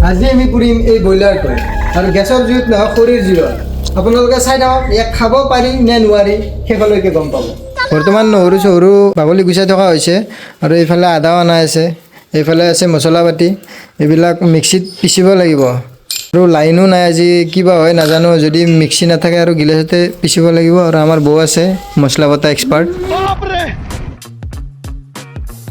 আজি আমি পুৰিম এই ব্ৰইলাৰটো আৰু গেছৰ জুইত নহয় খৰিৰ জুইত আপোনালোকে চাই থাকক ইয়াক খাব পাৰি নে নোৱাৰি শেষলৈকে গম পাব বৰ্তমান নহৰু চহৰু বাগলি গুচাই থকা হৈছে আৰু এইফালে আদাও অনা আছে এইফালে আছে মছলা পাতি এইবিলাক মিক্সিত পিচিব লাগিব আৰু লাইনো নাই আজি কিবা হয় নাজানো যদি মিক্সি নাথাকে আৰু গিলাচতে পিচিব লাগিব আৰু আমাৰ বৌ আছে মছলা বটা এক্সপাৰ্ট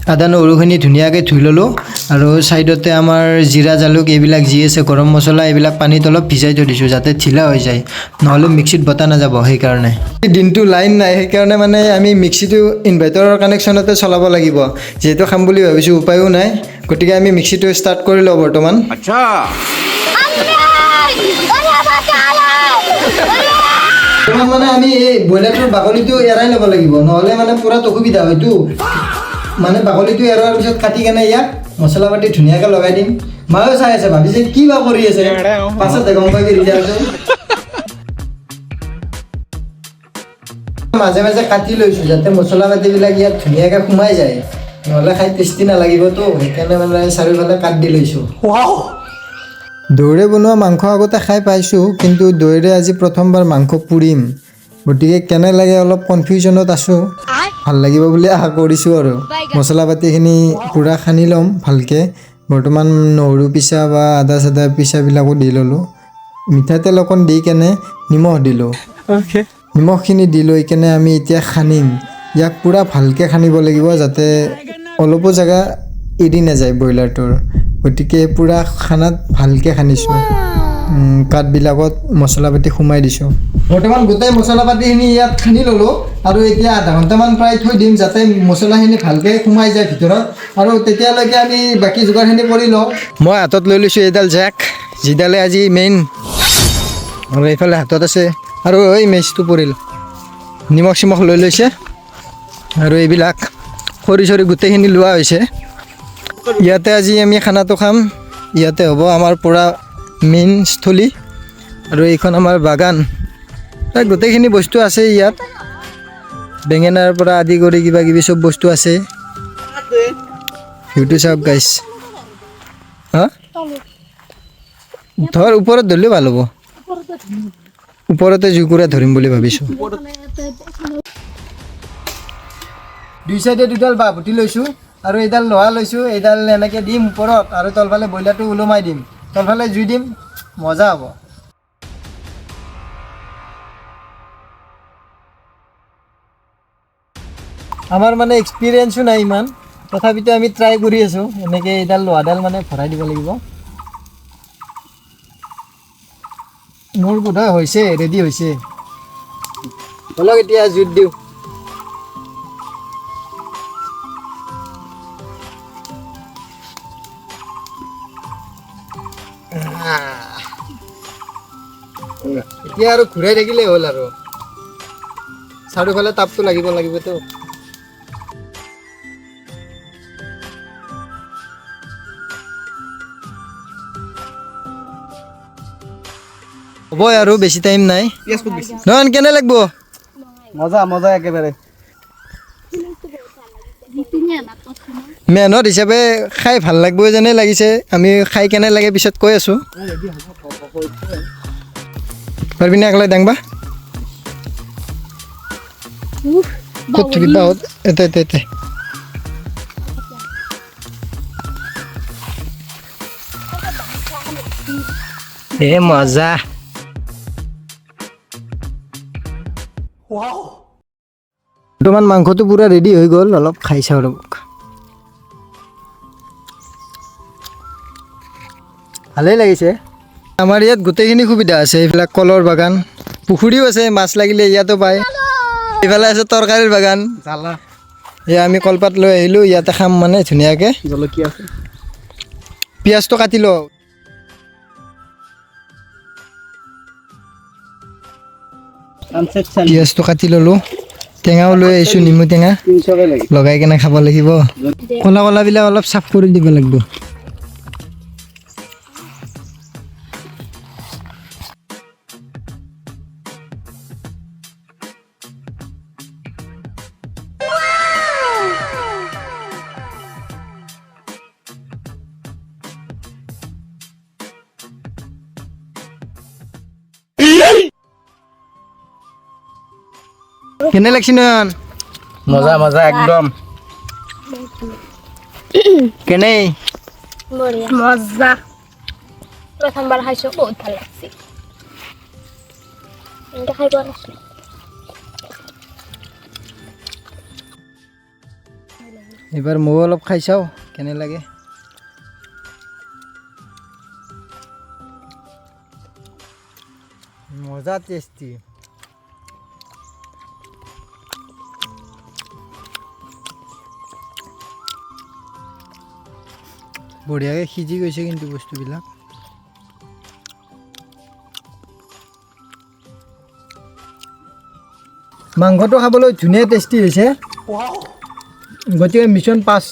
আদা নহৰুখিনি ধুনীয়াকৈ ধুই ল'লোঁ আৰু ছাইডতে আমাৰ জিৰা জালুক এইবিলাক যি আছে গৰম মছলা এইবিলাক পানীত অলপ ভিজাই থৈ দিছোঁ যাতে ঢিলা হৈ যায় নহ'লে মিক্সিত বটা নাযাব সেইকাৰণে দিনটো লাইন নাই সেইকাৰণে মানে আমি মিক্সিটো ইনভাৰ্টাৰৰ কানেকশ্যনতে চলাব লাগিব যিহেতু খাম বুলি ভাবিছোঁ উপায়ো নাই গতিকে আমি মিক্সিটো ষ্টাৰ্ট কৰি লওঁ বৰ্তমান আচ্ছা বৰ্তমান মানে আমি এই ব্ৰইলাৰটোৰ বাকলিটো এৰাই ল'ব লাগিব নহ'লে মানে পূৰা অসুবিধা হয়তো মানে বাকলিটো এৰোৱাৰ পিছত কাটি কেনে ইয়াক মছলা পাতি ধুনীয়াকৈ লগাই দিম মায়েও চাই আছে ভাবিছে কি বা কৰি আছে পাছতে গম পাই ৰিজাল্টটো মাজে মাজে কাটি লৈছোঁ যাতে মছলা পাতিবিলাক ইয়াত ধুনীয়াকৈ সোমাই যায় নহ'লে খাই টেষ্টি নালাগিবতো সেইকাৰণে মানে চাৰিওফালে কাট দি লৈছোঁ দৈৰে বনোৱা মাংস আগতে খাই পাইছোঁ কিন্তু দৈৰে আজি প্ৰথমবাৰ মাংস পুৰিম গতিকে কেনে লাগে অলপ কনফিউজনত আছোঁ ভাল লাগিব বুলি আশা কৰিছোঁ আৰু মছলা পাতিখিনি পূৰা সানি ল'ম ভালকৈ বৰ্তমান নহৰু পিচা বা আদা চাদা পিচাবিলাকো দি ল'লোঁ মিঠাতেল অকণ দি কেনে নিমখ দিলোঁ নিমখখিনি দি লৈ কেনে আমি এতিয়া সানিম ইয়াক পূৰা ভালকৈ সানিব লাগিব যাতে অলপো জেগা এৰি নাযায় ব্ৰইলাৰটোৰ গতিকে পূৰা খানাত ভালকৈ সানিছোঁ কাঠবিলাকত মছলা পাতি সোমাই দিছোঁ বৰ্তমান গোটেই মছলা পাতিখিনি ইয়াত সানি ল'লোঁ আৰু এতিয়া আধা ঘণ্টামান প্ৰায় থৈ দিম যাতে মছলাখিনি ভালকৈ সোমাই যায় ভিতৰত আৰু তেতিয়ালৈকে আমি বাকী যোগাৰখিনি কৰি লওঁ মই হাতত লৈ লৈছোঁ এইডাল জেক যিডালে আজি মেইন আৰু এইফালে হাতত আছে আৰু এই মেচটো পৰিল নিমখ চিমখ লৈ লৈছে আৰু এইবিলাক খৰি চৰি গোটেইখিনি লোৱা হৈছে ইয়াতে আজি আমি খানাটো খাম ইয়াতে হ'ব আমাৰ পূৰা মেইন স্থলী আৰু এইখন আমাৰ বাগান গোটেইখিনি বস্তু আছে ইয়াত বেঙেনাৰ পৰা আদি কৰি কিবা কিবি চব বস্তু আছে ভিউটো চাওক গাইছ হা ধৰ ওপৰত ধৰিলেও ভাল হ'ব ওপৰতে জুইকুৰা ধৰিম বুলি ভাবিছোঁ দুই চাইডে দুডাল বাঁহ পুতি লৈছোঁ আৰু এইডাল লোহা লৈছোঁ এইডাল এনেকৈ দিম ওপৰত আৰু তলফালে ব্ৰইলাৰটো ওলোমাই দিম তলফালে জুই দিম মজা হ'ব আমাৰ মানে এক্সপিৰিয়েঞ্চো নাই ইমান তথাপিতো আমি ট্ৰাই কৰি আছোঁ এনেকৈ এইডাল লোহাডাল মানে ভৰাই দিব লাগিব মোৰ বোধহয় হৈছে ৰেডি হৈছে ব'লক এতিয়া জুইত দিওঁ এতিয়া আৰু ঘূৰাই থাকিলেই হ'ল আৰু চাৰিওফালে তাপটো লাগিবতো হ'বই আৰু বেছি টাইম নাই নহয় কেনে লাগিব মজা মজা একেবাৰে মেহনত হিচাপে খাই ভাল লাগিব যেনে লাগিছে আমি খাই কেনে লাগে পিছত কৈ আছোঁ পাৰিবিনে একলাই দাংবা ক'ত থবি বাহঁত এতে এ মজা বৰ্তমান মাংসটো পূৰা ৰেডি হৈ গ'ল অলপ খাই চাওঁ ৰ'ব ভালেই লাগিছে আমাৰ ইয়াত গোটেইখিনি সুবিধা আছে এইবিলাক কলৰ বাগান পুখুৰীও আছে মাছ লাগিলে ইয়াতো পায় এইফালে আছে তৰকাৰীৰ বাগান এয়া আমি কলপাত লৈ আহিলোঁ ইয়াতে খাম মানে ধুনীয়াকৈ জলকীয়া আছে পিঁয়াজটো কাটি লওঁ পিঁয়াজটো কাটি ল'লোঁ টেঙাও লৈ আহিছোঁ নেমু টেঙা লগাই কেনে খাব লাগিব ক'লা ক'লাবিলাক অলপ চাফ কৰি দিব লাগিব কেনে লাগছি নয়ন মজা মজা একদম কেনে মজা প্রথমবার খাইছো বহুত ভালো লাগছে এটা খাইব না এবাৰ ময়ো অলপ খাই চাওঁ কেনে লাগে মজা টেষ্টি বঢ়িয়াকৈ সিজি গৈছে কিন্তু বস্তুবিলাক মাংসটো খাবলৈ ধুনীয়া টেষ্টি হৈছে গতিকে মিছন পাছ